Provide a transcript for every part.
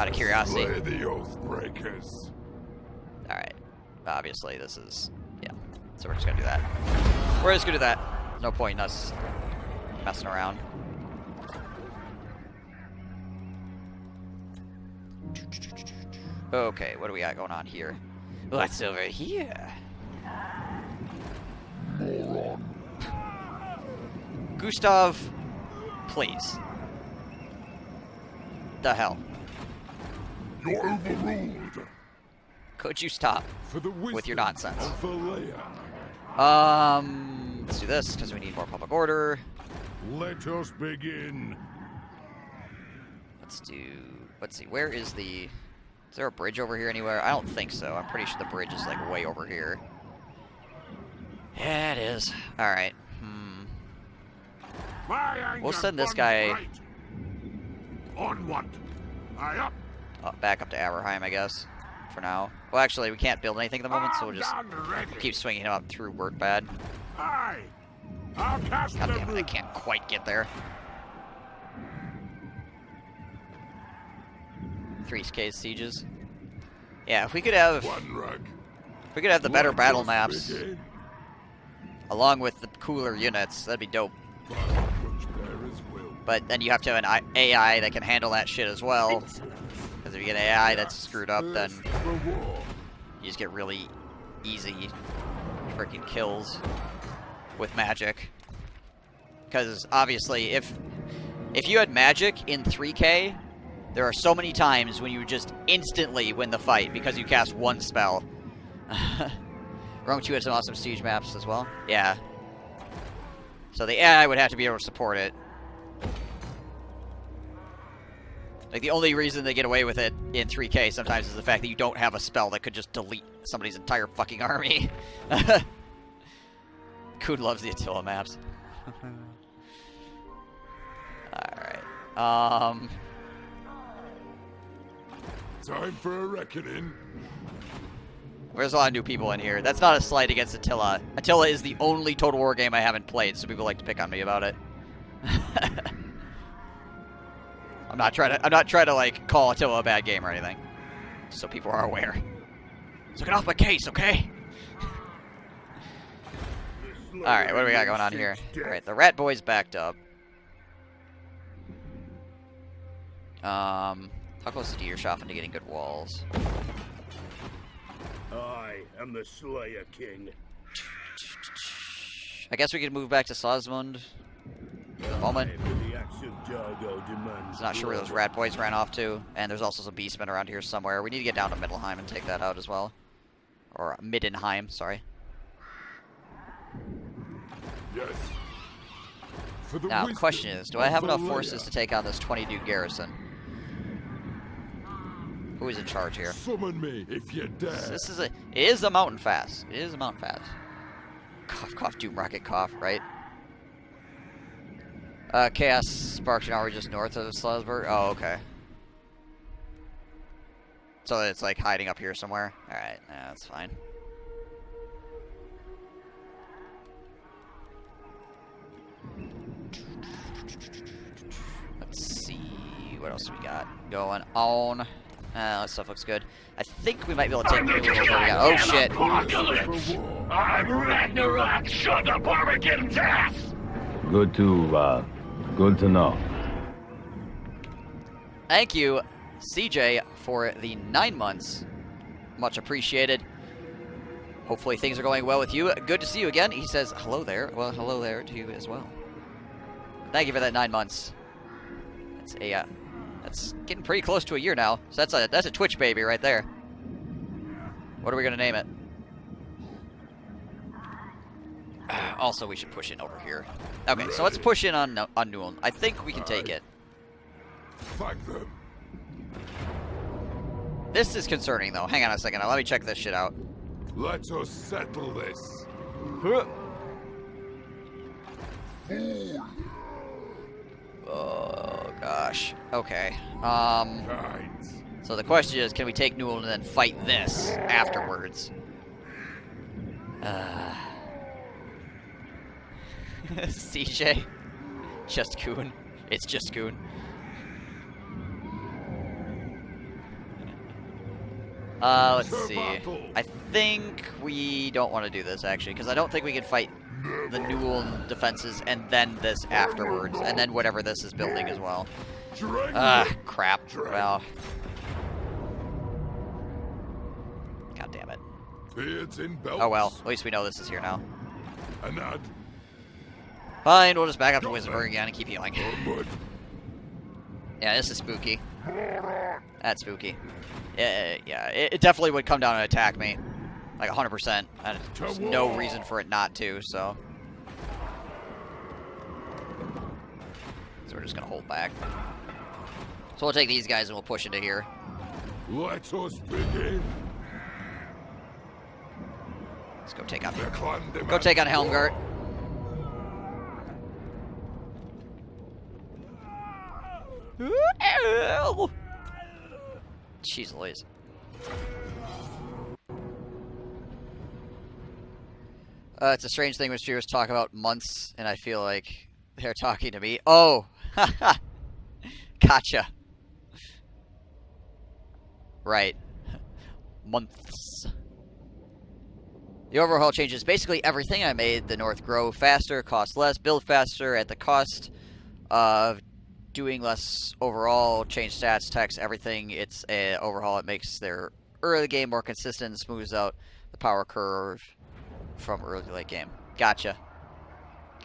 Out of curiosity. Slay the Oathbreakers. Alright. Obviously, this is... Yeah. So we're just gonna do that. We're just gonna do that. No point in us messing around. Okay, what do we got going on here? What's over here? Moron. Gustav, please. The hell? You're overruled. Could you stop For the with your wisdom nonsense? of Valea. Let's do this, because we need more public order. Let us begin. Let's see, where is the... Is there a bridge over here anywhere? I don't think so. I'm pretty sure the bridge is, like, way over here. Yeah, it is. Alright. We'll send this guy... Right. Onward. Aye up. back up to Aberheim, I guess, for now. Well, actually, we can't build anything at the moment, so we'll just keep swinging him up through Wordbad. Aye. I'll cast God the damn it, I root. can't quite get there. 3K sieges. Yeah, if we could have... One rug. If we could have the better Let battle us maps, begin. along with the cooler units, that'd be dope. Which bearers will. But then you have to have an AI that can handle that shit as well. Because if you get an AI that's screwed up, then For war. you just get really easy freaking kills with magic. Because obviously, if you had magic in 3K, there are so many times when you just instantly win the fight because you cast one spell. Rome 2 had some awesome siege maps as well. Yeah. So the AI would have to be able to support it. Like, the only reason they get away with it in 3K sometimes is the fact that you don't have a spell that could just delete somebody's entire fucking army. Coon loves the Attila maps. Alright. Time for a reckoning. There's a lot of new people in here. That's not a slight against Attila. Attila is the only Total War game I haven't played, so people like to pick on me about it. I'm not trying to like call Attila a bad game or anything. So people are aware. So get off my case, okay? Alright, what do we got going on here? Alright, the Rat Boy's backed up. How close is Deershoffen to getting good walls? I am the Slayer King. I guess we could move back to Sosmund for the moment. The action Jargo demands. I'm not sure where those Rat Boys ran off to. And there's also some Beastmen around here somewhere. We need to get down to Middelheim and take that out as well. Or Middenheim, sorry. Yes. For the Now, the wisdom question is, do I of have enough Valea. forces to take on this 20-dude garrison? Who is in charge here? Summon me if you dare. It is a mountain fast. It is a mountain fast. Cough, cough, doom rocket, cough, right? Chaos Sparks are just north of Salisbury. Oh, okay. So it's like hiding up here somewhere. Alright, yeah, that's fine. Let's see what else we got going on. That stuff looks good. I think we might be able to take what we got. Oh shit! Apocalypse! I'm Ragnarok! Shut up, Armageddon's ass! Good to know. Thank you, CJ, for the 9 months. Much appreciated. Hopefully things are going well with you. Good to see you again. He says hello there. Well, hello there to you as well. Thank you for that 9 months. That's getting pretty close to a year now. So that's a Twitch baby right there. What are we gonna name it? Also, we should push in over here. Okay, so let's push in on Newell. I think we can take it. Thank them. This is concerning, though. Hang on a second. Now, let me check this shit out. Let us settle this. Oh, gosh. Okay. Right. So the question is, can we take Newell and then fight this afterwards? CJ? Just Goon. It's just Goon. Let's To see. battle. I think we don't want to do this, actually, because I don't think we can fight the Newell defenses and then this afterwards, and then whatever this is building as well. Crap. Well. God damn it. Beards in belts. Oh well, at least we know this is here now. Anad. Fine, we'll just back up to Wizardburg again and keep healing. Onward. Yeah, this is spooky. That's spooky. Yeah, it definitely would come down and attack me. Like 100%. And there's no reason for it not to, so. So we're just gonna hold back. So we'll take these guys and we'll push into here. Let us begin. Let's go take on The clan Go demands take on Helmgart. Jeez Louise. It's a strange thing when streamers talk about months, and I feel like they're talking to me. Oh! Gotcha. Right. Months. The overhaul changes basically everything. I made the North grow faster, cost less, build faster at the cost of doing less overall, change stats, text, everything. It's a overhaul. It makes their early game more consistent and smooths out the power curve from early to late game. Gotcha.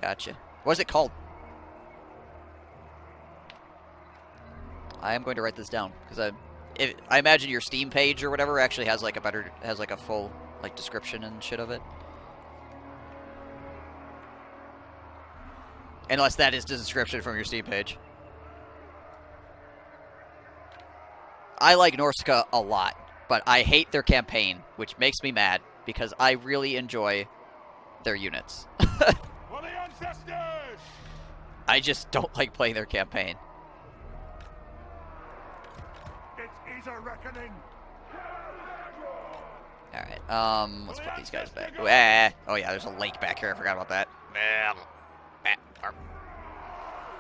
Gotcha. What is it called? I am going to write this down because I imagine your Steam page or whatever actually has like a full like description and shit of it. Unless that is the description from your Steam page. I like Norsca a lot, but I hate their campaign, which makes me mad because I really enjoy their units. For the ancestors! I just don't like playing their campaign. It is a reckoning. Alright, let's put these guys back. Oh yeah, there's a lake back here, I forgot about that.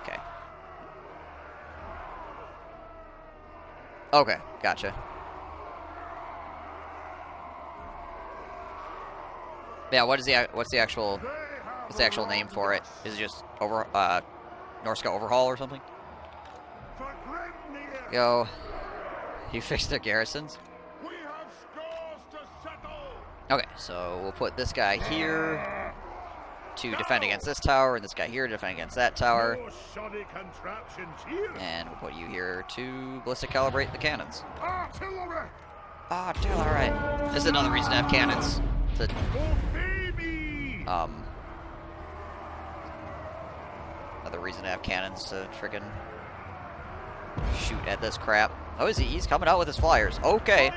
Okay. Okay, gotcha. Yeah, what's the actual name for it? Is it just Norsca Overhaul or something? Yo, you fixed their garrisons? We have scores to settle. Okay, so we'll put this guy here to defend against this tower, and this guy here to defend against that tower. No shoddy contraptions here. And we'll put you here to ballistic calibrate the cannons. Artillery. Artillery! This is another reason to have cannons. To, Obey me. another reason to have cannons to friggin' shoot at this crap. Oh, is he? He's coming out with his flyers. Okay.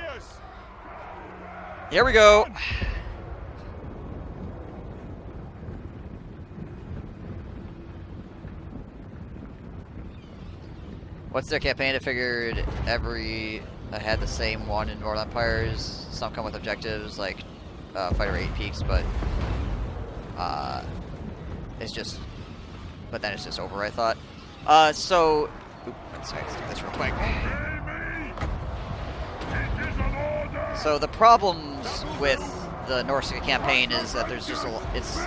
Here we go. What's their campaign? I figured I had the same one in Northern Empires. Some come with objectives like Fighter 8 Peaks, but it's just. But then it's just over, I thought. So. Sorry, let's do this real quick. So the problems with the Norsca campaign is that there's just there's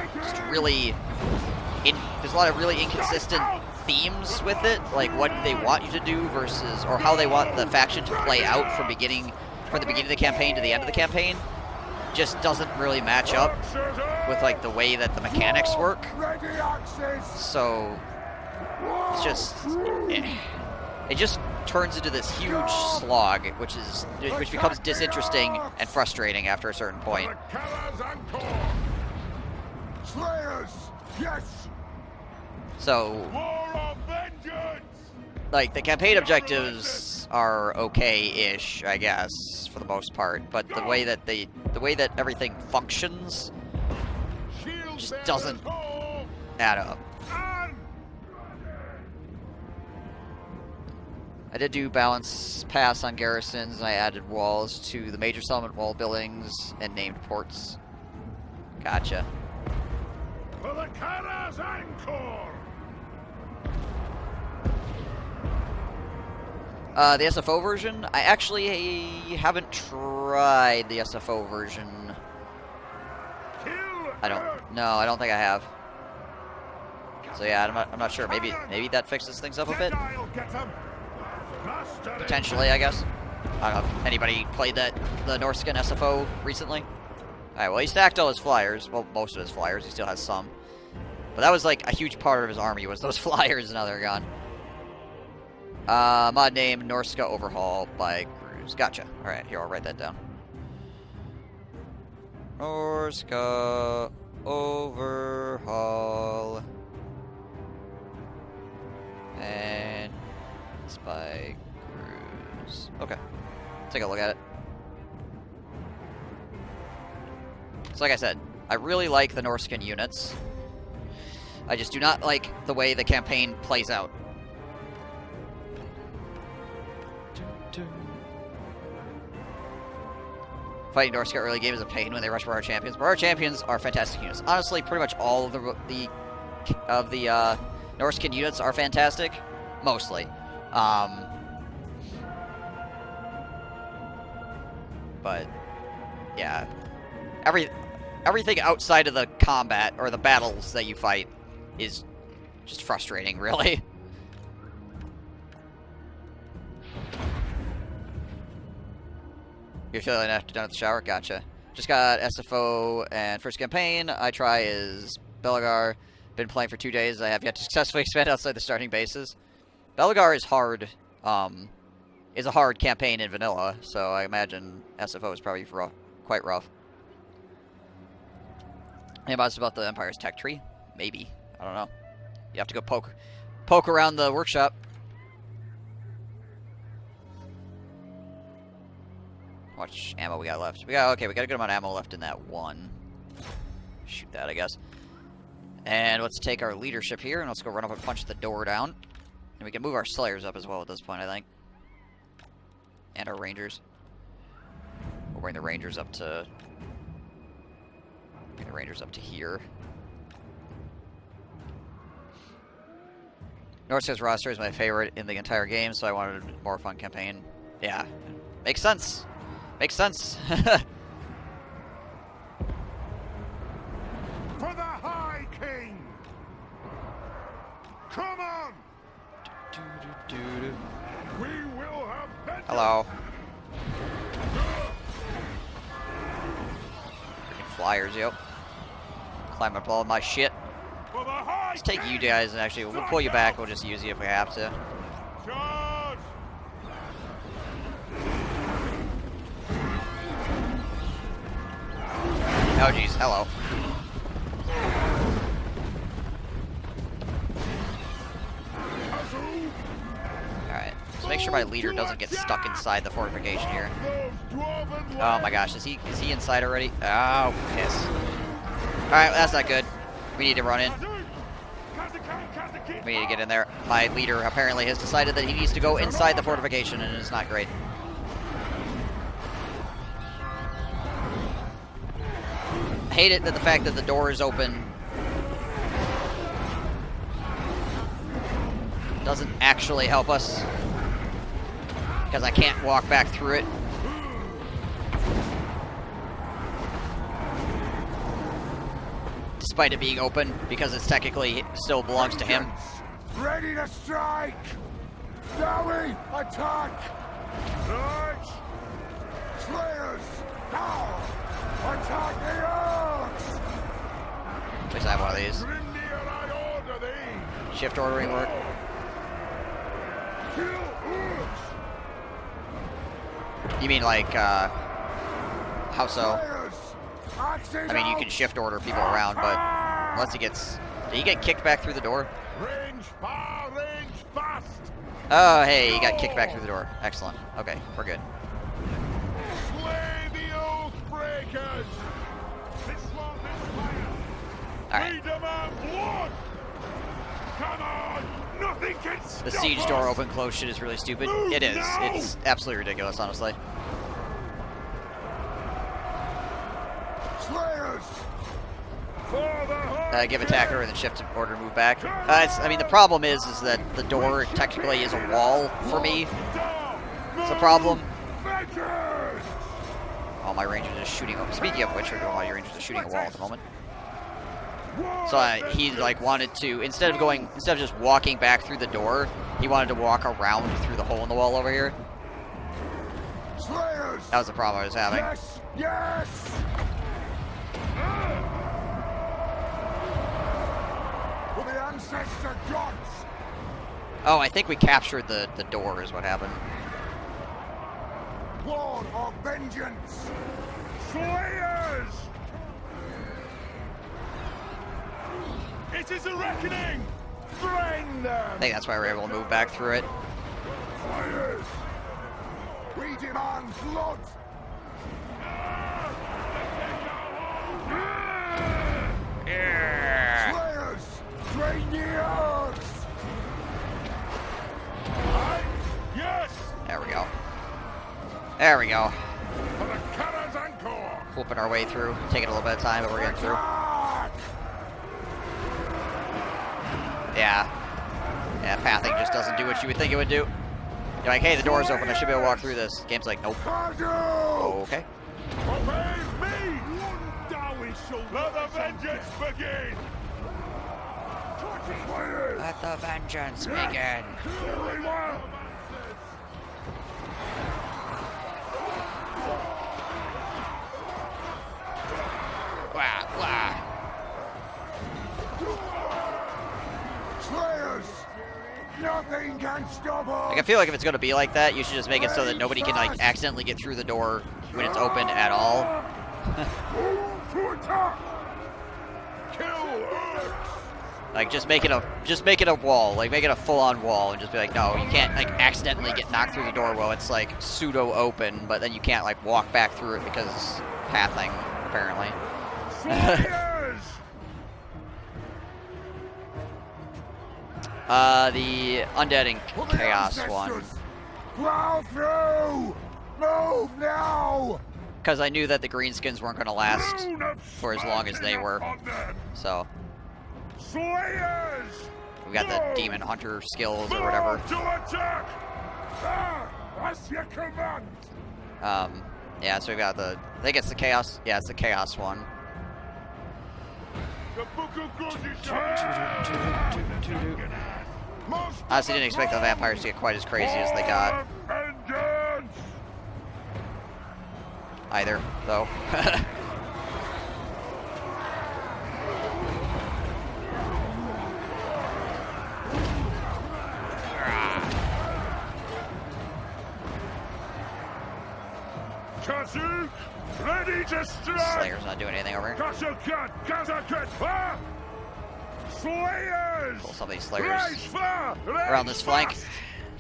a lot of really inconsistent themes with it, like what they want you to do versus, or how they want the faction to play out from the beginning of the campaign to the end of the campaign. Just doesn't really match up with like the way that the mechanics work. So it's just it just turns into this huge slog, which becomes disinteresting and frustrating after a certain point. Slayers, yes. So, War of vengeance. like, the campaign objectives are okay-ish, I guess, for the most part, but the way that everything functions just doesn't add up. I did do balance pass on garrisons, and I added walls to the major settlement wall buildings and named ports. Gotcha. For the Karas Encore. The SFO version? I actually haven't tried the SFO version. I don't think I have. So yeah, I'm not sure. Maybe that fixes things up a bit. Potentially, I guess. I don't know if anybody played the Norskin SFO recently. Alright, well, he stacked all his flyers. Well, most of his flyers. He still has some. But that was like a huge part of his army was those flyers, and now they're gone. Mod name, Norska Overhaul by Cruise. Gotcha. Alright, here, I'll write that down. Norska Overhaul. And it's by Cruise. Okay. Take a look at it. So like I said, I really like the Norskin units. I just do not like the way the campaign plays out. Fighting Norska early game is a pain when they rush for our champions, but our champions are fantastic units. Honestly, pretty much all of the Norskin units are fantastic, mostly. But yeah, everything outside of the combat or the battles that you fight is just frustrating, really. You're feeling after done at the shower? Gotcha. Just got SFO and first campaign. I try is Belagar. Been playing for 2 days. I have yet to successfully expand outside the starting bases. Belagar is hard. Is a hard campaign in vanilla, so I imagine SFO is probably quite rough. Any thoughts about the Empire's tech tree? Maybe. I don't know. You have to go poke around the workshop. How much ammo we got left? We got a good amount of ammo left in that one. Shoot that, I guess. And let's take our leadership here, and let's go run up and punch the door down. And we can move our Slayers up as well at this point, I think. And our Rangers. We'll bring the Rangers up to... Bring the Rangers up to here. Norska's roster is my favorite in the entire game, so I wanted a more fun campaign. Yeah. Makes sense. Makes sense. For the High King! Come on! We will have vengeance! Hello. Freaking flyers, yo. Climb up all my shit. For the High Let's take King! you guys and actually we'll pull you back. We'll just use you if we have to. Charge! Oh jeez, hello. Alright, so make sure my leader doesn't get stuck inside the fortification here. Oh my gosh, is he inside already? Oh, piss. Alright, that's not good. We need to run in. We need to get in there. My leader apparently has decided that he needs to go inside the fortification, and it's not great. I hate it that the fact that the door is open doesn't actually help us, because I can't walk back through it. Despite it being open, because it's technically still belongs to him. Ready to strike! Zowie, attack! Charge! Slayers, now! Attack the orcs! At least I have one of these. Grimnir, I order thee! Shift ordering work. Kill orcs! You mean like, how so? Slayers, axes I mean, you out! can shift order people around, but unless he gets... Did he get kicked back through the door? Range far, range fast! Oh, hey, he got kicked back through the door. Excellent. Okay, we're good. Slay the oath breakers! This one is fire! Alright. We demand blood! Come on! Nothing can stop The siege door us! open close shit is really stupid. Move It is. now! It's absolutely ridiculous, honestly. Slayers! For the High Give attacker and then shift order move back. I mean, the problem is that the door technically is a wall for me. It's a problem. Vengeance! Oh, my rangers are shooting. Speaking of which, my rangers are shooting a wall at the moment. So he like wanted to instead of just walking back through the door, he wanted to walk around through the hole in the wall over here. Slayers! That was the problem I was having. Yes! Yes! For the ancestor gods! Oh, I think we captured the door is what happened. Lord of vengeance! Slayers! It is a reckoning! Drain them! I think that's why we were able to move back through it. Slayers! We demand blood! Yeah. Slayers! Drain the earth! Yes! There we go. There we go. For the Karak's Anchor! Whooping our way through. Taking a little bit of time, but we're getting through. Attack! Yeah. Yeah, pathing just doesn't do what you would think it would do. You're like, hey, the door's open. I should be able to walk through this. Game's like, nope. Kadu! Okay. Obey me! Thou shall let the vengeance begin! Slayers! Let the vengeance begin. Everyone! Wah, wah. Slayers! Nothing can stop us! Like, I feel like if it's going to be like that, you should just make it so that nobody can, like, accidentally get through the door when it's open at all. Move to attack! Kill Urks! Like, just make it a wall. Like, make it a full-on wall and just be like, no, you can't, like, accidentally get knocked through the door while it's, like, pseudo-open, but then you can't, like, walk back through it because pathing, apparently. Slayers! The Undead and For the Chaos ancestors! one. Plow through! Move now! Because I knew that the greenskins weren't going to last for as long as they were. So, Slayers! we got the Demon Hunter skills or whatever. To attack! Ah! That's your command! Yeah, so we got the, I think it's the Chaos, yeah, it's the Chaos one. The Book of God is Honestly, didn't expect the vampires to get quite as crazy as they got Vengeance! either, though. Kazu, ready to strike! Slayer's not doing anything over here. Kazakat, ah! Slayers! Pull some of these Slayers Around around this flank.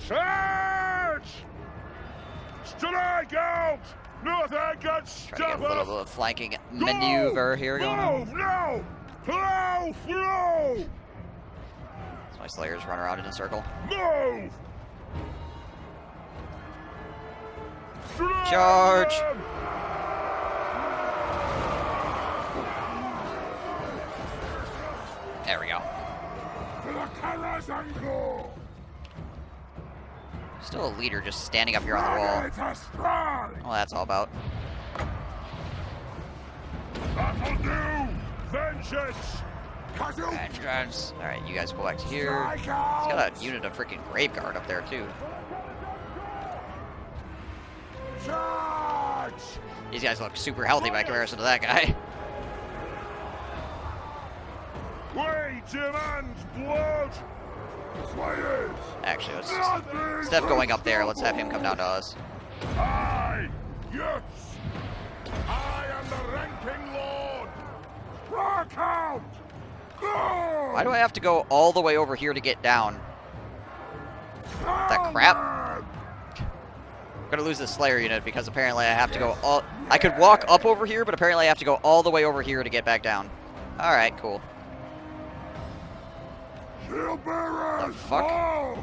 Charge! Strike out! Nothing can Try to stop get a little us! bit of flanking maneuver here going on. Move now! Plow through! So my Slayers run around in a circle. Move! Charge! Them! There we go. For the Karak's Anchor! Still a leader just standing up here on the wall. Ready to strike! Well, that's all about. That'll do! Vengeance! Kadu! Vengeance. Alright, you guys go back to here. Strike He's out! got a unit of freaking Grave Guard up there, too. Charge! These guys look super healthy by comparison to that guy. We demand blood! Slayers! Actually, let's just, instead of going up there, let's have him come down to us. I, yes! I am the ranking lord! Rock out! Go! Why do I have to go all the way over here to get down? That crap? I'm gonna lose this Slayer unit because apparently I have to go all... I could walk up over here, but apparently I have to go all the way over here to get back down. Alright, cool. Shield bearers! The fuck? Oh!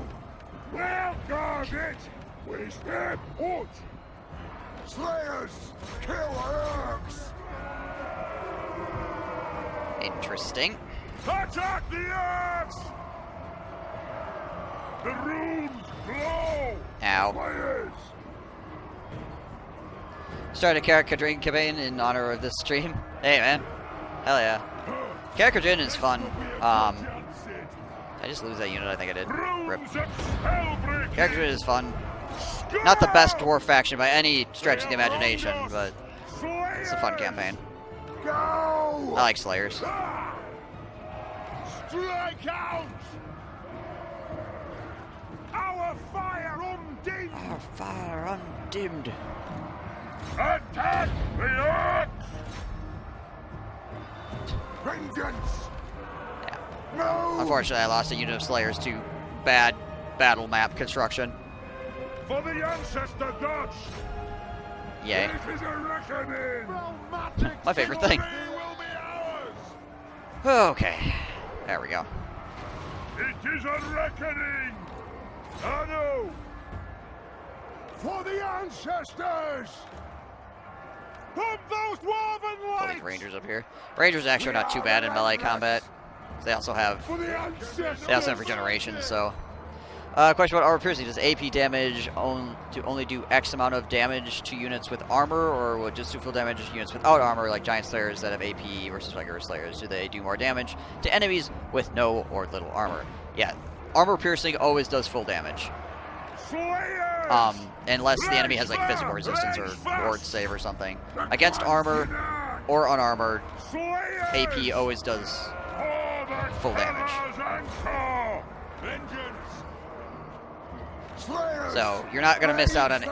Well, guard it! We step out! Slayers! Kill Urks! Interesting. Attack the axe! The runes blow! Ow. Slayers! Started a Karak Kadrin campaign in honor of this stream. Hey, man. Hell yeah. Karak Kadrin is fun. I just lose that unit, I think I did. Rip. Karak Kadrin is fun. Not the best dwarf faction by any stretch of the imagination, but it's a fun campaign. I like Slayers. Strike out! Our fire undimmed! Our fire undimmed. Attack the orcs! Vengeance! Yeah. No! Unfortunately, I lost a unit of Slayers to bad battle map construction. For the ancestor gods! Yay. It is a reckoning! My favorite thing. He will be ours! Okay. There we go. It is a reckoning! I know! For the ancestors! Pump those dwarven All these lights! Rangers up here. Rangers actually are not too bad in melee combat. They also have For the ancestors! regeneration, so. Question about armor piercing. Does AP damage only do X amount of damage to units with armor, or would just do full damage to units without armor, like Giant Slayers that have AP versus regular Slayers? Do they do more damage to enemies with no or little armor? Yeah, armor piercing always does full damage. Slayers! Unless the enemy has like physical resistance or ward save or something. Against armor or unarmored, Slayers! AP always does full damage. Vengeance! Slayers! So you're not gonna miss out on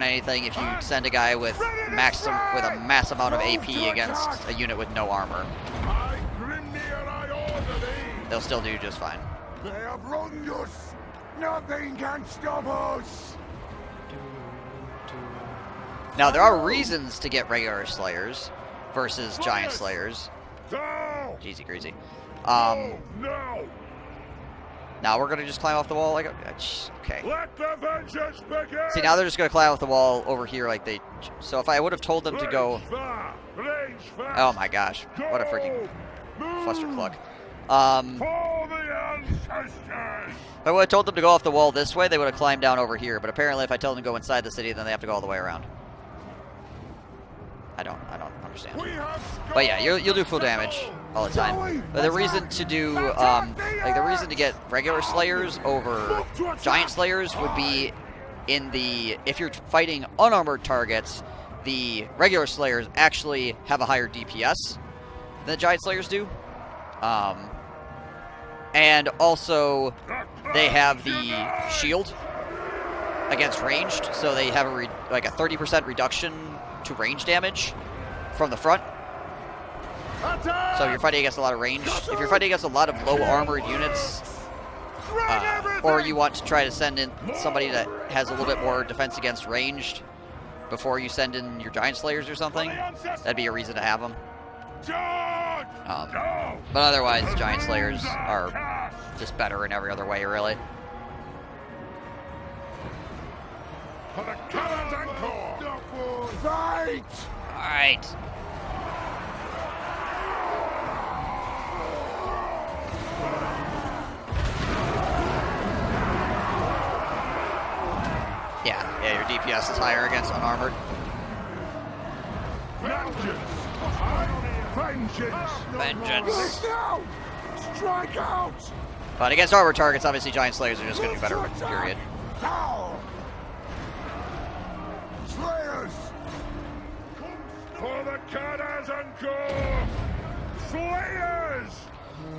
anything if you send a guy with a mass amount of AP against a unit with no armor. I Grimnir, I order thee! They'll still do just fine. They have wronged us! Nothing can stop us! Now there are reasons to get regular Slayers versus Giant Slayers. No! Easy greasy. No! Now we're gonna just climb off the wall like okay. Let the vengeance begin! See, now they're just gonna climb off the wall over here like they. So if I would have told them to go. Oh my gosh! What a freaking clustercluck. For the ancestors! If I would have told them to go off the wall this way, they would have climbed down over here. But apparently, if I tell them to go inside the city, then they have to go all the way around. I don't understand. But yeah, you'll do full damage all the time. But the reason to do the reason to get regular Slayers over Giant Slayers would be if you're fighting unarmored targets, the regular Slayers actually have a higher DPS than the Giant Slayers do. And also they have the shield against ranged, so they have a 30% reduction to range damage from the front. So if you're fighting against a lot of range, if you're fighting against a lot of low armored units, or you want to try to send in somebody that has a little bit more defense against ranged before you send in your Giant Slayers or something, that'd be a reason to have them. But otherwise, Giant Slayers are just better in every other way, really. For the cannons and core! Fight! Alright. Yeah, your DPS is higher against unarmored. Vengeance. Now! Strike out! But against armored targets, obviously Giant Slayers are just going to do better, period. Now! Slayers! For the cannons and core! Slayers!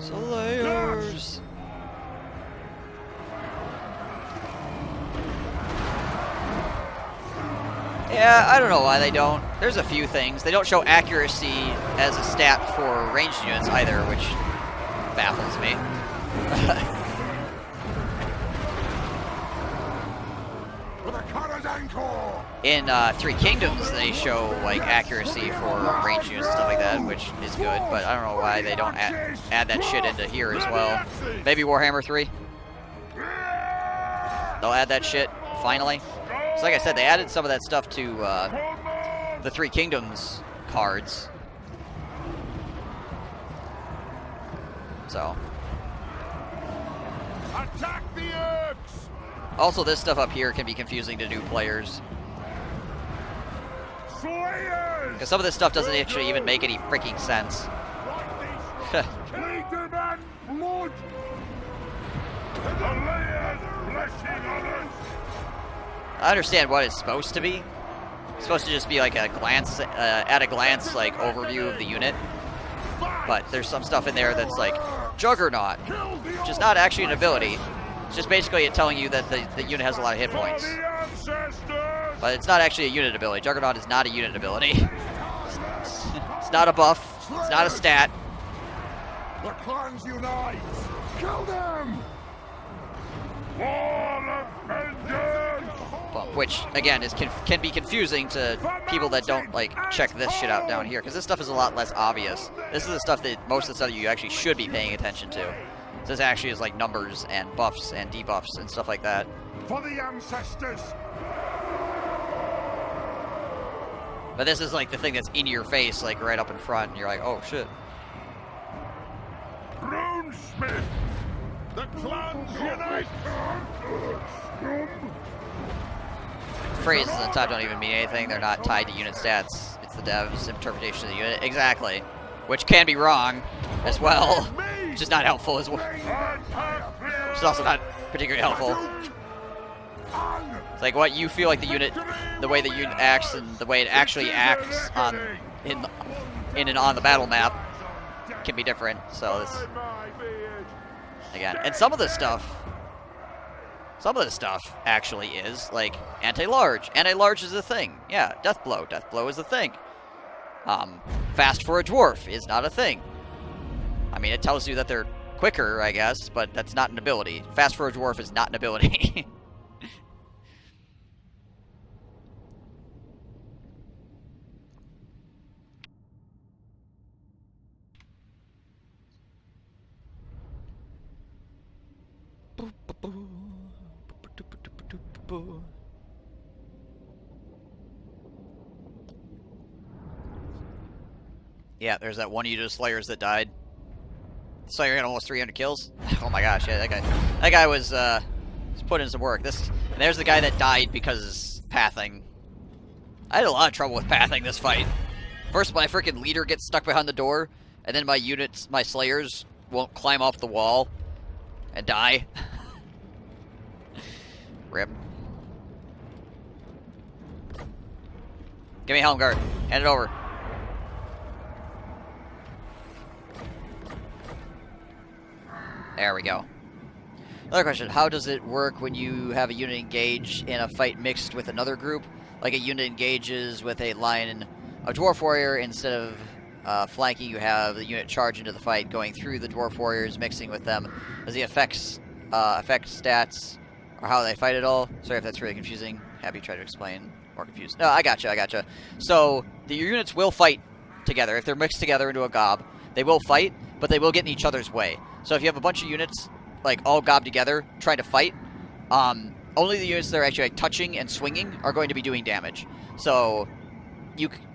Slayers! Yeah, I don't know why they don't. There's a few things. They don't show accuracy as a stat for ranged units either, which baffles me. For the cannons and core! In Three Kingdoms, they show like accuracy for ranged units and stuff like that, which is good. But I don't know why they don't add that shit into here as well. Maybe Warhammer 3. They'll add that shit finally. So like I said, they added some of that stuff to the Three Kingdoms cards. So. Attack the orcs! Also, this stuff up here can be confusing to new players. Slayers! Because some of this stuff doesn't actually even make any freaking sense. Leader man, blood! The layers blessing on us! I understand what it's supposed to be. It's supposed to just be like a glance, at a glance, like overview of the unit. But there's some stuff in there that's like Juggernaut, which is not actually an ability. It's just basically it telling you that the unit has a lot of hit points. But it's not actually a unit ability. Juggernaut is not a unit ability. It's not a buff. It's not a stat. The clans unite! Kill them! Wall of vengeance! Which again can be confusing to people that don't like check this shit out down here, because this stuff is a lot less obvious. This is the stuff that most of the stuff you actually should be paying attention to. This actually is like numbers and buffs and debuffs and stuff like that. For the ancestors! But this is like the thing that's in your face, like right up in front, and you're like, oh shit. Runesmith! The clans unite! Phrases on the top don't even mean anything. They're not tied to unit stats. It's the dev's interpretation of the unit. Exactly. Which can be wrong as well. Which is not helpful as well. Which is also not particularly helpful. It's like what you feel like the unit, the way the unit acts and the way it actually acts in and on the battle map can be different. So this, again, and some of this stuff actually is like anti-large. Anti-large is a thing. Yeah, death blow. Death blow is a thing. Fast for a dwarf is not a thing. I mean, it tells you that they're quicker, I guess, but that's not an ability. Fast for a dwarf is not an ability. Yeah, there's that one unit of Slayers that died. Slayer had almost 300 kills. Oh my gosh, yeah, that guy was put in some work. There's the guy that died because pathing. I had a lot of trouble with pathing this fight. First, my freaking leader gets stuck behind the door, and then my Slayers won't climb off the wall and die. Rip. Give me Helm Guard. Hand it over. There we go. Another question. How does it work when you have a unit engage in a fight mixed with another group? Like a unit engages with a line of Dwarf Warrior, instead of flanking, you have the unit charge into the fight, going through the Dwarf Warriors, mixing with them. Does the affect stats or how they fight at all? Sorry if that's really confusing. Happy to try to explain. More confused. No, I gotcha. So, your units will fight together. If they're mixed together into a gob, they will fight, but they will get in each other's way. So if you have a bunch of units, like, all gobbed together, trying to fight, only the units that are actually, like, touching and swinging are going to be doing damage. So,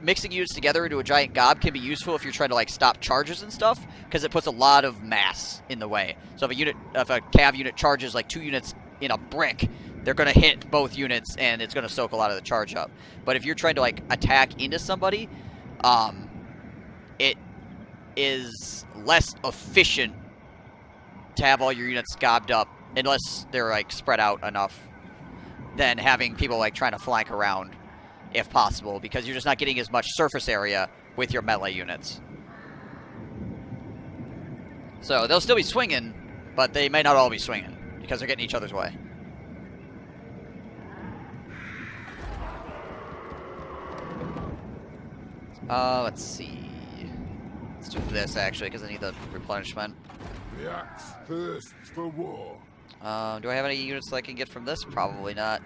mixing units together into a giant gob can be useful if you're trying to, like, stop charges and stuff, because it puts a lot of mass in the way. So if a cav unit charges, like, 2 units in a brick, they're going to hit both units, and it's going to soak a lot of the charge up. But if you're trying to, like, attack into somebody, it is less efficient to have all your units gobbed up, unless they're, like, spread out enough, than having people, like, trying to flank around, if possible, because you're just not getting as much surface area with your melee units. So, they'll still be swinging, but they may not all be swinging, because they're getting each other's way. Let's see. Let's do this, actually, because I need the replenishment. The axe thirsts for war. Do I have any units that I can get from this? Probably not.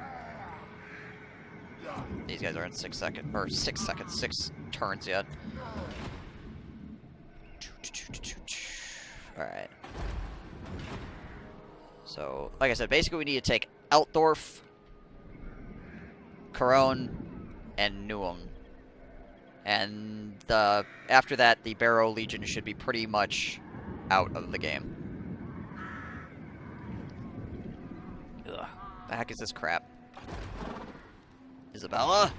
These guys are in 6 turns yet. Alright. So, like I said, basically we need to take Altdorf, Corone, and Newham. And after that, the Barrow Legion should be pretty much out of the game. Ugh. The heck is this crap? Isabella?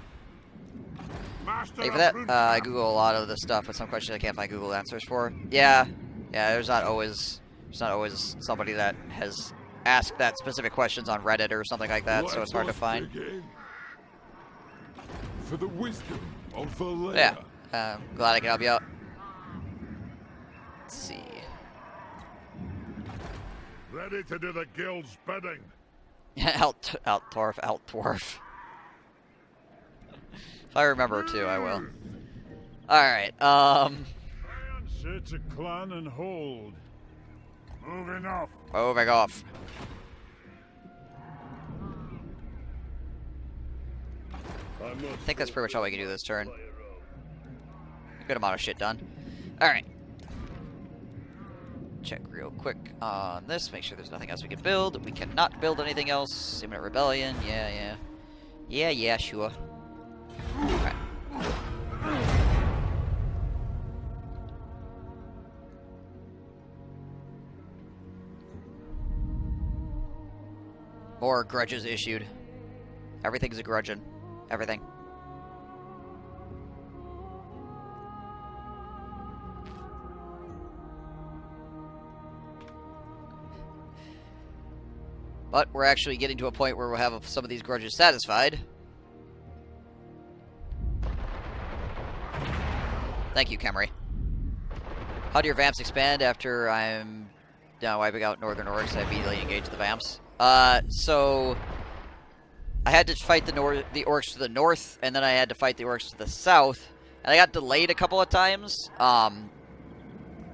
Master Thank you for that. of I Runehammer. Google a lot of this stuff, but some questions I can't find Google answers for. Yeah, there's not always somebody that has asked that specific questions on Reddit or something like that, so it's hard to Let us find. begin. For the wisdom of the Leia. Yeah, glad I can help you out. Let's see. Ready to do the guild's bidding. Altdwarf. If I remember to, I will. Alright, Set a clan and hold. Moving off. moving off. I think that's pretty much all we can do this turn. Good amount of shit done. Alright. Check real quick on this, make sure there's nothing else we can build. We cannot build anything else. Imminent rebellion, yeah, sure. Alright. More grudges issued. Everything's a grudging. Everything. But we're actually getting to a point where we'll have some of these grudges satisfied. Thank you, Camry. How do your vamps expand after I'm done wiping out northern orcs? I immediately engage the vamps. So I had to fight the orcs to the north, and then I had to fight the orcs to the south, and I got delayed a couple of times,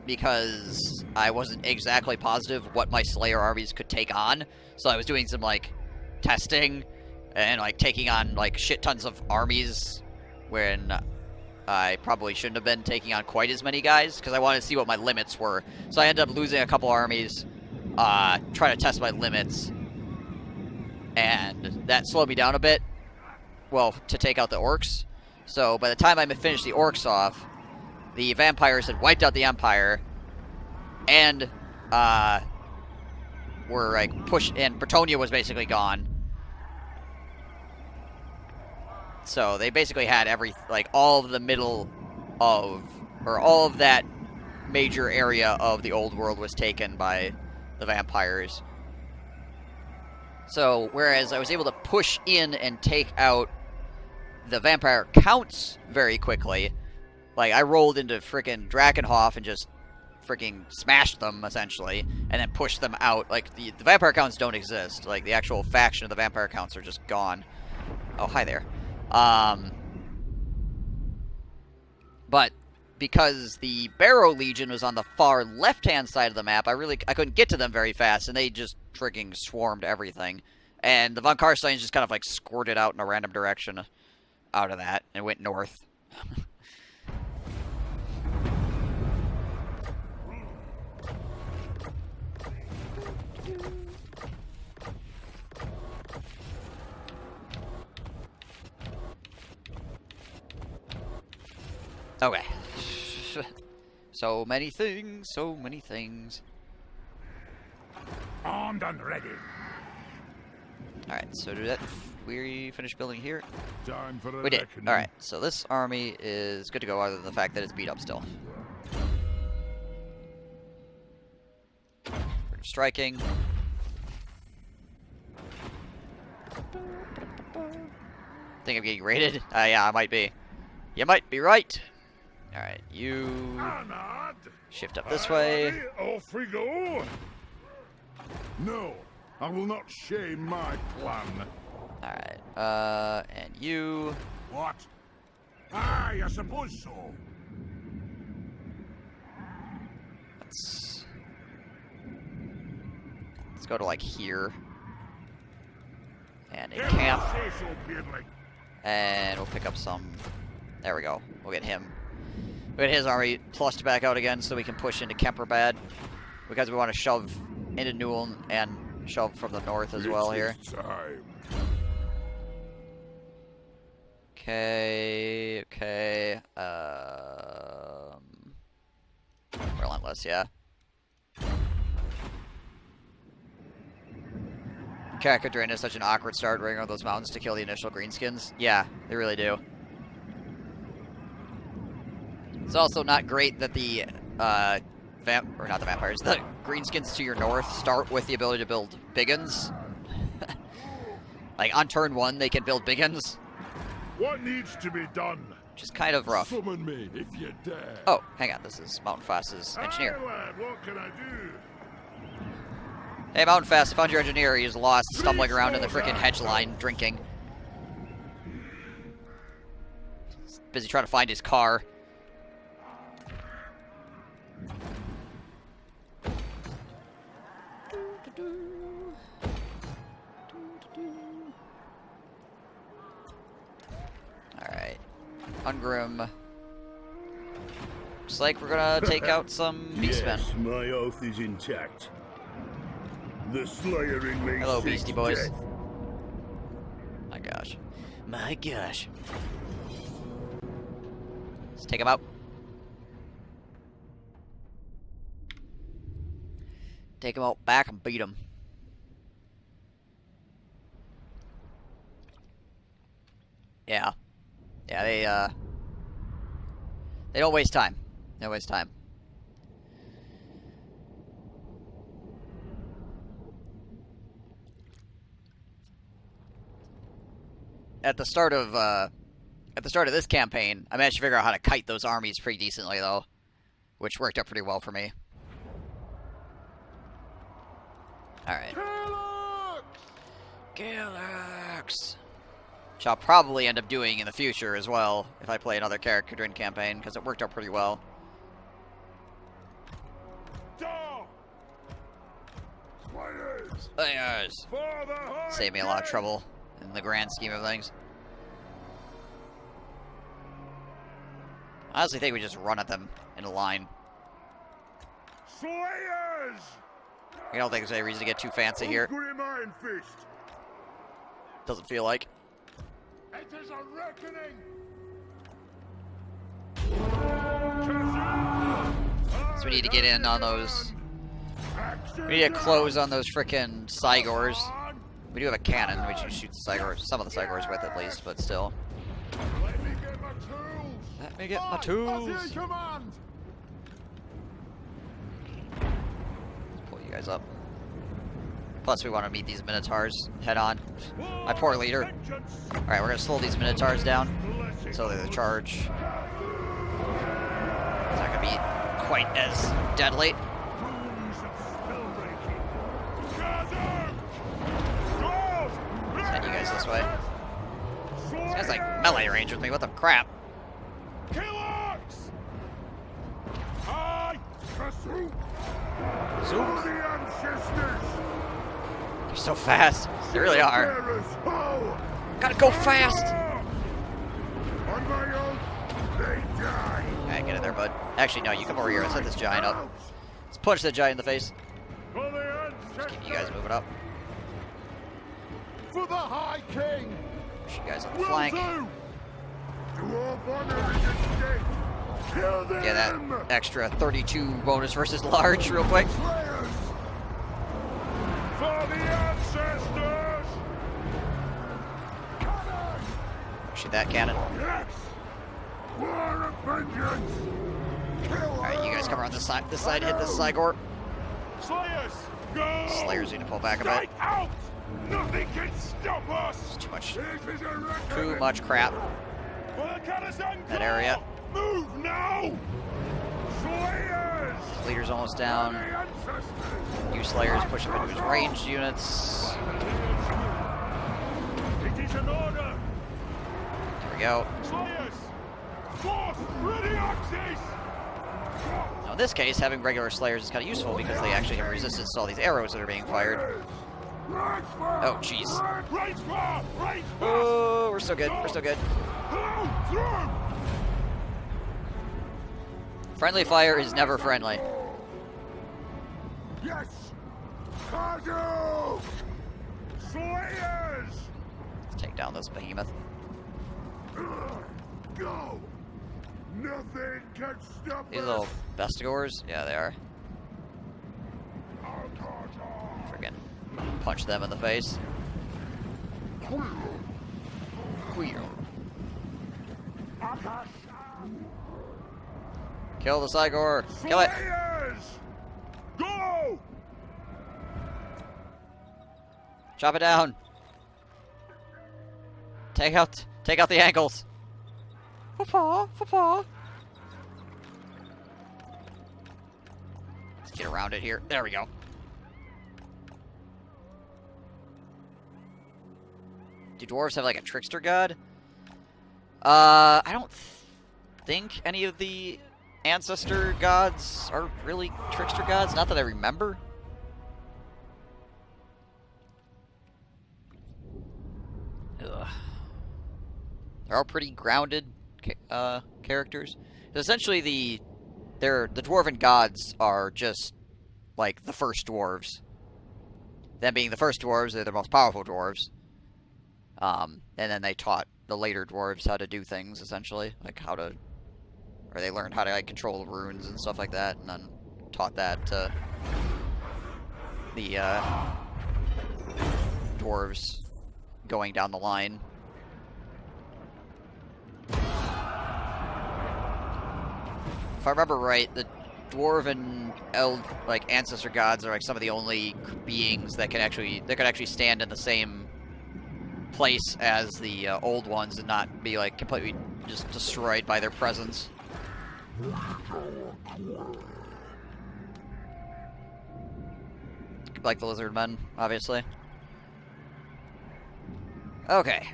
because I wasn't exactly positive what my Slayer armies could take on. So I was doing some, like, testing and, like, taking on, like, shit tons of armies when I probably shouldn't have been taking on quite as many guys because I wanted to see what my limits were. So I ended up losing a couple armies, trying to test my limits, and that slowed me down a bit, well, to take out the orcs. So by the time I finished the orcs off, the vampires had wiped out the Empire, and were like pushed, and Bretonia was basically gone. So they basically had all of the middle of, or all of that major area of the old world was taken by the vampires. So whereas I was able to push in and take out the vampire counts very quickly, like I rolled into frickin' Drakenhof and just freaking smashed them, essentially, and then pushed them out. Like, the vampire counts don't exist. Like, the actual faction of the vampire counts are just gone. Oh, hi there. But because the Barrow Legion was on the far left-hand side of the map, I couldn't get to them very fast, and they just freaking swarmed everything. And the Von Karsteins just kind of, like, squirted out in a random direction out of that, and went north. Okay. So many things, so many things. Armed and ready. Alright, so did that, we finished building here? Time for a We did. reckoning. Alright, so this army is good to go, other than the fact that it's beat up still. We're striking. Think I'm getting raided? Yeah, I might be. You might be right. Alright, you Arnold, shift up this way. ready? Off we go. No, I will not shame my plan. Alright, and you... What? Aye, I suppose so. Let's go to, like, here. And If encamp. you say so, Beardling. And we'll pick up some... There we go. We'll get him. We'll get his army plussed back out again so we can push into Kemperbad. Because we want to shove into Newell and shove from the north as well here. It is time. Okay, okay. Relentless, yeah. Karak Kadrin is such an awkward start running on those mountains to kill the initial greenskins. Yeah, they really do. It's also not great that the not the vampires, the greenskins to your north start with the ability to build biggins. Like on turn 1, they can build biggins, What needs to be done? which is kind of rough. Summon me if you dare. Oh, hang on, this is Mountain Fast's engineer. Aye, lad, what can I do? Hey, Mountain Fast, I found your engineer. He's lost, stumbling around in the frickin' hedge line, drinking. He's busy trying to find his car. Alright. Ungrim. Looks like we're gonna take out some beastmen. Yes, my oath is intact. The Slayer in me. Hello, seeks Beastie Boys. death. My gosh. My gosh. Let's take him out. Take him out back and beat him. Yeah. Yeah, they don't waste time. They don't waste time. At the start of this campaign, I managed to figure out how to kite those armies pretty decently, though, which worked out pretty well for me. All right. Galax! Which I'll probably end up doing in the future as well if I play another Karak Kadrin campaign, because it worked out pretty well. Slayers! Saved me a lot of trouble in the grand scheme of things. I honestly think we just run at them in a line. Slayers! I don't think there's any reason to get too fancy here. Doesn't feel like. It is a reckoning. So we need to get in on those. We need to close on those frickin' Cygors. We do have a cannon. We should shoot the Cygors, some of the Cygors with at least, but still. Let me get my tools. Let me get my tools. Pull you guys up. Plus, we want to meet these Minotaurs head on. My poor leader. Alright, we're going to slow these Minotaurs down until they charge. It's not going to be quite as deadly. Send you guys this way. This guy's like melee range with me. What the crap? Zoom. They're so fast. They really are. Gotta go fast. Alright, get in there, bud. Actually, no, you come over here. Let's hit this giant up. Let's punch that giant in the face. Just keep you guys moving up. For the High King. Push you guys on the flank. Get that extra 32 bonus versus large real quick. For the ancestors. Shoot that cannon. Yes. War of vengeance. Alright, you guys come around this side, hit this Cygor. Slayers, go. Slayers need to pull back a bit. Strike out. Nothing can stop us. It's too much. This is a record. Too much crap. For the Garrisons, That area. Move now. Slayers. Leader's almost down. The ancestors. You Slayers push up into his ranged units. It is an order. There we go. Slayers, force ready axis. Now in this case, having regular Slayers is kind of useful because they actually have resistance to all these arrows that are being fired. Oh, jeez. Right far, right fast. Oh, we're so good. We're so good. Through. Friendly fire is never friendly. Yes. Kadu. Slayers. Let's take down this behemoth. Go. Nothing can stop These us. little Bestigors? Yeah, they are. Friggin' punch them in the face. Queer. Kill the Cygor. Kill it. Slayers! Go! Chop it down. Take out the ankles. Fa-paw, fa-paw. Let's get around it here. There we go. Do dwarves have like a trickster god? I don't think any of the ancestor gods are really trickster gods. Not that I remember. Ugh. They're all pretty grounded characters. Essentially, the dwarven gods are just like the first dwarves. Them being the first dwarves, they're the most powerful dwarves. And then they taught the later dwarves how to do things, essentially, like how to, or they learned how to like control the runes and stuff like that, and then taught that to the dwarves going down the line. If I remember right, the dwarven like ancestor gods are like some of the only beings that could actually stand in the same place as the old ones and not be like completely just destroyed by their presence. Like the lizard men, obviously. Okay.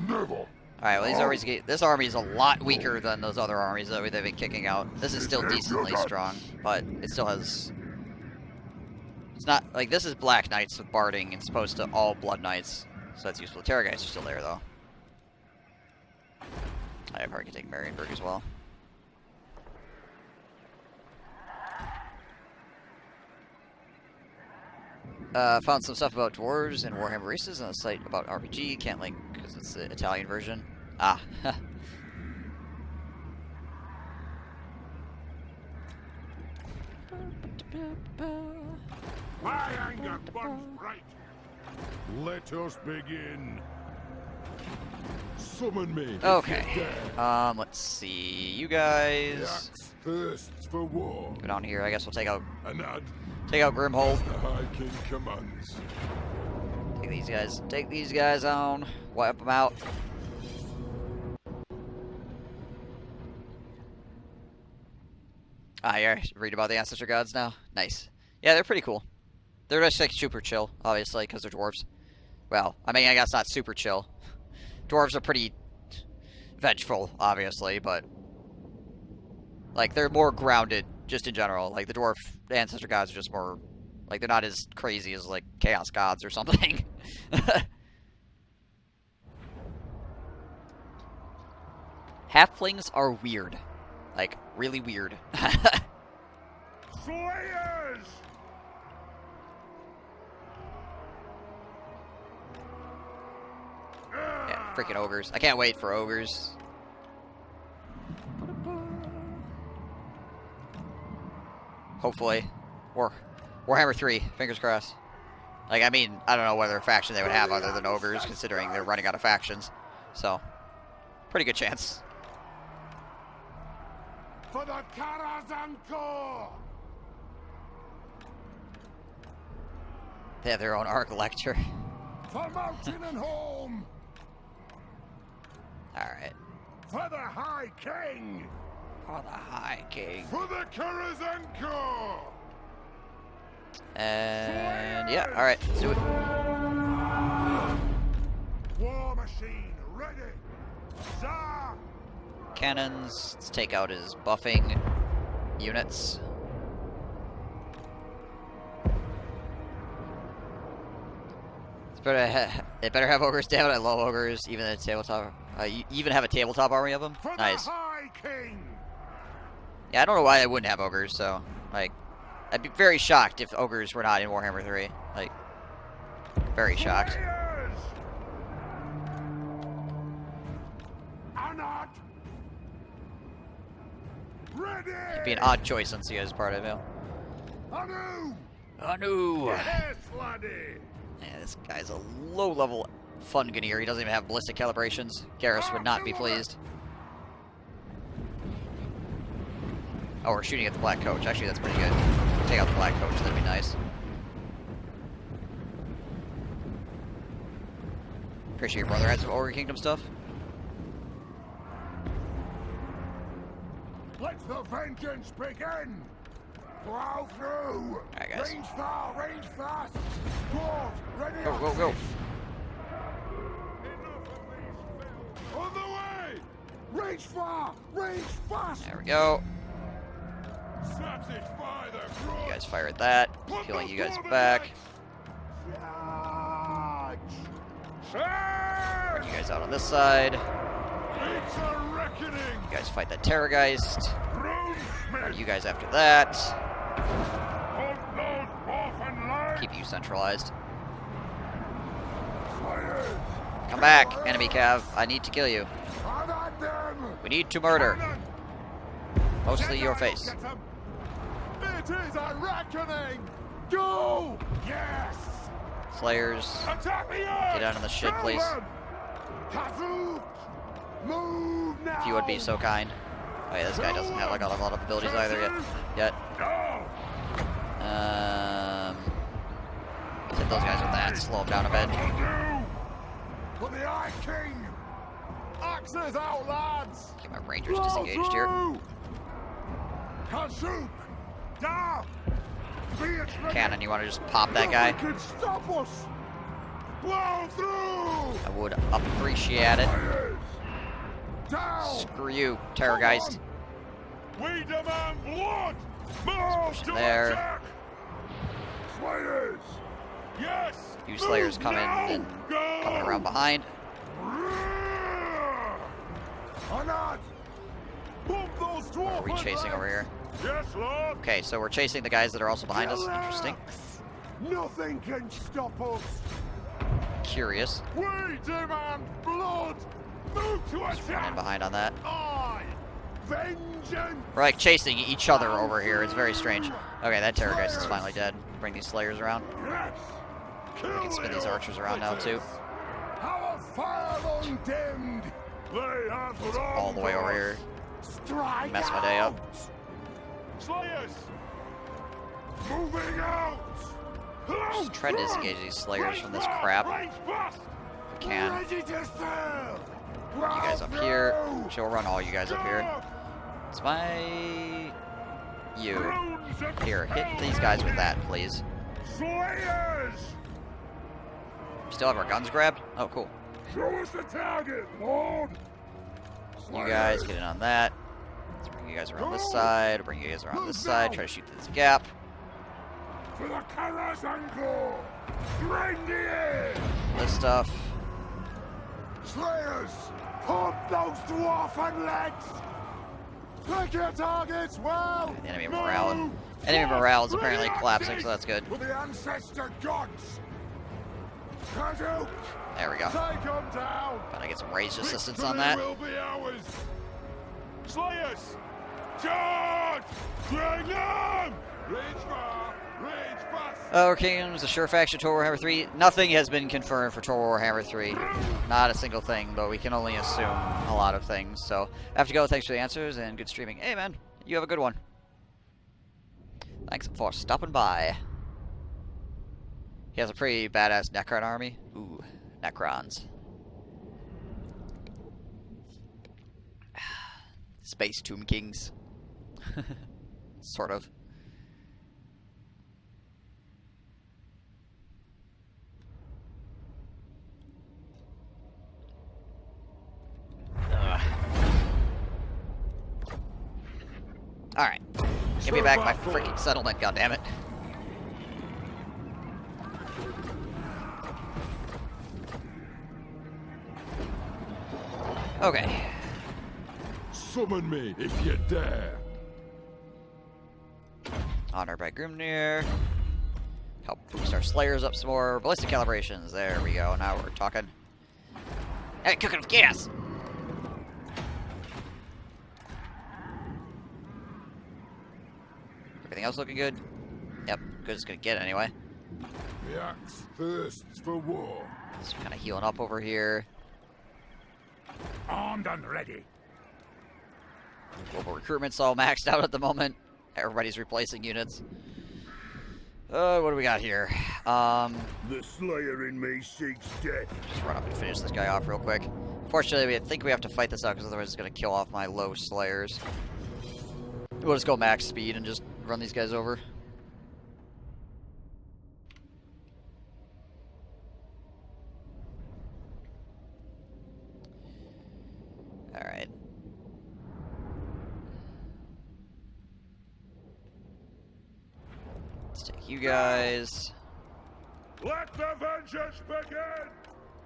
Never. Alright, well this army is a lot weaker than those other armies that they've been kicking out. This is still decently strong, but it still has... It's not... Like, this is Black Knights with Barding, and opposed to all Blood Knights. So that's useful. Terrorgeist are still there, though. I probably can take Marienburg as well. Found some stuff about dwarves and Warhammer races on a site about RPG. Can't link because it's the Italian version. Ah. My anger burns bright. Let us begin. Summon me. Okay. Let's see. You The guys axe thirsts for war. go down here. I guess we'll take out Anad, Grimhold. the High King commands. Take these guys on. Wipe them out. Ah, yeah. Read about the ancestor gods now. Nice. Yeah, they're pretty cool. They're just like super chill, obviously, because they're dwarves. Well, I mean, I guess not super chill. Dwarves are pretty vengeful, obviously, but like they're more grounded, just in general. Like the ancestor gods are just more, like they're not as crazy as like chaos gods or something. Halflings are weird, like really weird. Slayers! Yeah, freaking ogres. I can't wait for ogres. Hopefully. Or Warhammer 3, fingers crossed. Like, I mean, I don't know what other faction they would have other than ogres, considering they're running out of factions. So, pretty good chance. For the Karazanko! They have their own Arc Lecture. For mountain and home! Alright. For the High King! For the High King. For the Karazanko! And, yeah, alright, let's do it. War machine ready! Za! Cannons, let's take out his buffing units. It better have ogres. Damn it, I love ogres. Even at tabletop. You even have a tabletop army of them. For Nice. the High King! Yeah, I don't know why they wouldn't have ogres. So, like, I'd be very shocked if ogres were not in Warhammer 3. Like, very shocked. Slayers! Anad! Ready! It'd be an odd choice on CIA's part, I feel. Anu! Anu! Yes, laddie! Yeah, this guy's a low-level Fungineer. He doesn't even have ballistic calibrations. Garrus would not be pleased. Oh, we're shooting at the black coach. Actually, that's pretty good. Take out the black coach. That'd be nice. Appreciate your brother had some Ogre Kingdom stuff. Let the vengeance begin! Plow through! Alright, guys. Range far, range fast! Dwarves, ready Go, go, go! On the way! Range far, range fast! There we go. Satisfy the You guys fire at that. Healing you guys back. Charge! Bring you guys out on this side. It's a reckoning! You guys fight that Terrorgeist. Run you guys after that. Keep you centralized. Come back, enemy Cav. I need to kill you. I'm at them! We need to murder. Mostly your face. It is a reckoning! Go! Yes! Slayers, Attack me get out of the shit, please. Kazook! Move now! If you would be so kind. Oh yeah, this guy doesn't have like a lot of abilities either yet. Hit those guys with that. Slow them down a bit. For the Eye King! Axes out, lads! Get my rangers disengaged here. Kazook! Down! Cannon, you want to just pop that guy? Nothing can stop us! Blow through! I would appreciate it. Down! Screw you, Terrorgeist. We demand blood! Move to There. attack! Slayers! Yes! You Slayers Move coming now! and Go! coming around behind. Or not! Pump those What dwarf are we chasing over here? Yes, Lord! Okay, so we're chasing the guys that are also behind us. Interesting. Nothing can stop us! Curious. We demand blood! Move to Running attack! behind on that. I! Vengeance! We're like chasing each other over here. It's very strange. Okay, that Terrorgeist is finally dead. Bring these Slayers around. Yes! We can spin these archers around now too. Our fire undimmed! They have All the way over here. Strike Mess my day up. out! Slayers! Moving out! Just try to disengage these Slayers from this crap. Range fast! If we can. Ready to serve! You guys up here. She'll run all you guys up here. It's my... You. Here, hit these guys with that, please. Slayers! We still have our guns grabbed? Oh, cool. Show us the target, Lord! You guys get in on that. Let's bring you guys around this side. Bring you guys around this side. Try to shoot through this gap. For the Karak Kadrin! Reindeer! This stuff. Slayers! Pump those dwarfen legs! Pick your targets well! The enemy morale. Enemy morale is apparently collapsing, so that's good. For the ancestor gods! Kazook! There we go. Take them down! Gotta get some ranged assistance on that. Will be ours. Slayers! Charge! Bring them! Range far! Range fast! Okay, Kingdoms, the Sure Faction, Total Warhammer 3. Nothing has been confirmed for Total Warhammer 3. Not a single thing, but we can only assume a lot of things. So, I have to go. Thanks for the answers and good streaming. Hey, man, you have a good one. Thanks for stopping by. He has a pretty badass Necron army. Ooh, Necrons. Space Tomb Kings. Sort of. Alright. Give me back my freaking settlement, goddammit. Okay. Summon me if you dare. Honor by Grimnir. Help boost our Slayers up some more. Ballistic calibrations. There we go. Now we're talking. Hey, cooking with gas! Everything else looking good? Yep, good as gonna get anyway. The axe thirsts for war. Just kind of healing up over here. Armed and ready. Global recruitment's all maxed out at the moment. Everybody's replacing units. What do we got here? The Slayer in me seeks death. Just run up and finish this guy off real quick. Fortunately, I think we have to fight this out because otherwise it's going to kill off my low Slayers. We'll just go max speed and just run these guys over. Alright. Let's take you guys. Let the vengeance begin!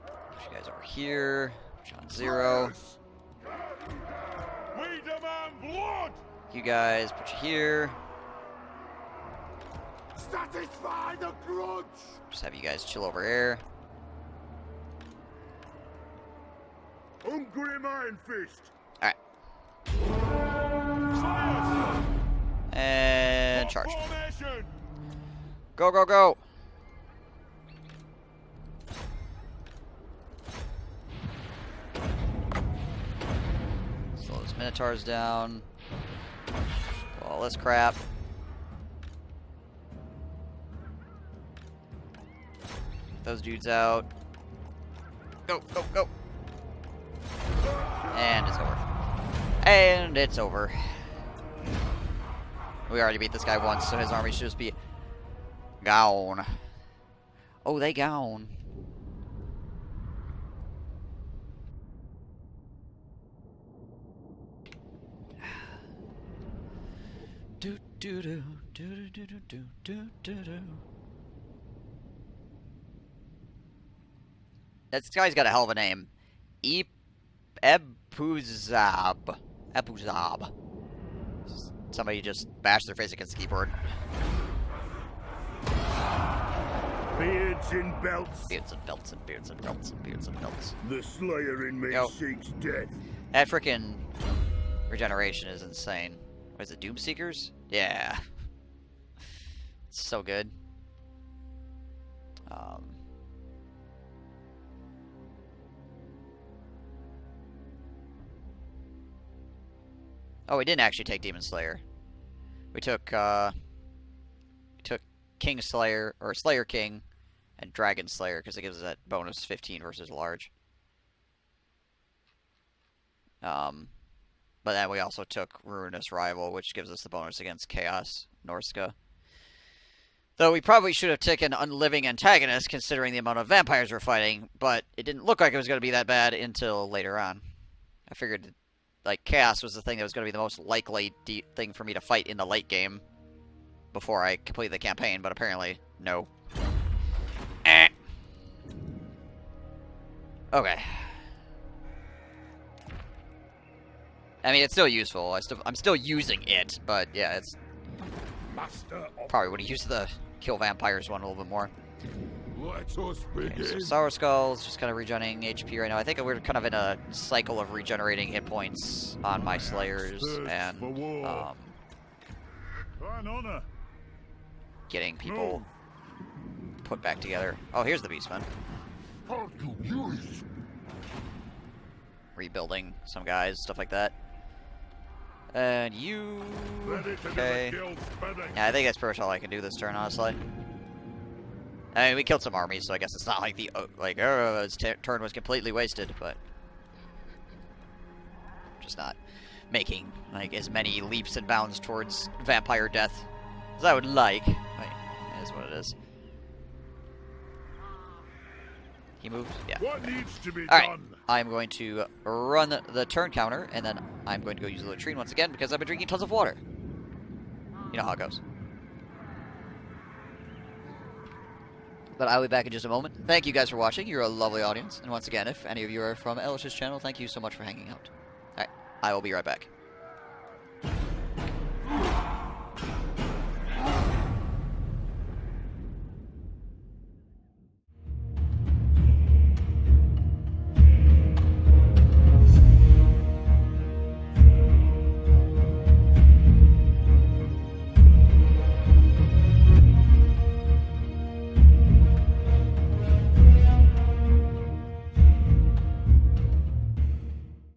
Put you guys over here. John 0. We demand blood! You guys, put you here. Satisfy the grudge! Just have you guys chill over here. Hungry Iron Fist! Alright. Slayers! And charge. Formation! Go, go, go! Slow those Minotaurs down. All this crap. Get those dudes out. Go, go, go! And it's over. And it's over. We already beat this guy once, so his army should just be gone. Oh, they gone. Do do do do do do do do do do. This guy's got a hell of a name. Ebuzab. Ebuzab. Somebody just bashed their face against the keyboard. Beards in belts. Beards and belts and beards and belts and beards and belts. The Slayer in me Yo. seeks death. That frickin' regeneration is insane. What is it, Doomseekers? Yeah. It's so good. Oh, we didn't actually take Demon Slayer. We took King Slayer, or Slayer King, and Dragon Slayer, because it gives us that bonus 15 versus large. But then we also took Ruinous Rival, which gives us the bonus against Chaos Norska. Though we probably should have taken Unliving Antagonist, considering the amount of vampires we're fighting, but it didn't look like it was going to be that bad until later on. I figured, like, Chaos was the thing that was going to be the most likely thing for me to fight in the late game before I complete the campaign, but apparently, no. Okay. I mean, it's still useful. I'm still using it, but yeah, it's probably would have used the kill vampires one a little bit more. Let us begin. Okay, so Sour Skull's just kind of regenerating HP right now. I think we're kind of in a cycle of regenerating hit points on my Slayers and getting people put back together. Oh, here's the Beastman. Rebuilding some guys, stuff like that. And you... Okay. Yeah, I think that's pretty much all I can do this turn, honestly. I mean, we killed some armies, so I guess it's not like his turn was completely wasted, but... just not making, like, as many leaps and bounds towards vampire death as I would like. Wait, it is what it is. He moves? Yeah. What needs to be Alright, done? I'm going to run the turn counter, and then I'm going to go use the latrine once again, because I've been drinking tons of water. You know how it goes. But I'll be back in just a moment. Thank you guys for watching. You're a lovely audience. And once again, if any of you are from Elish's channel, thank you so much for hanging out. Alright, I will be right back.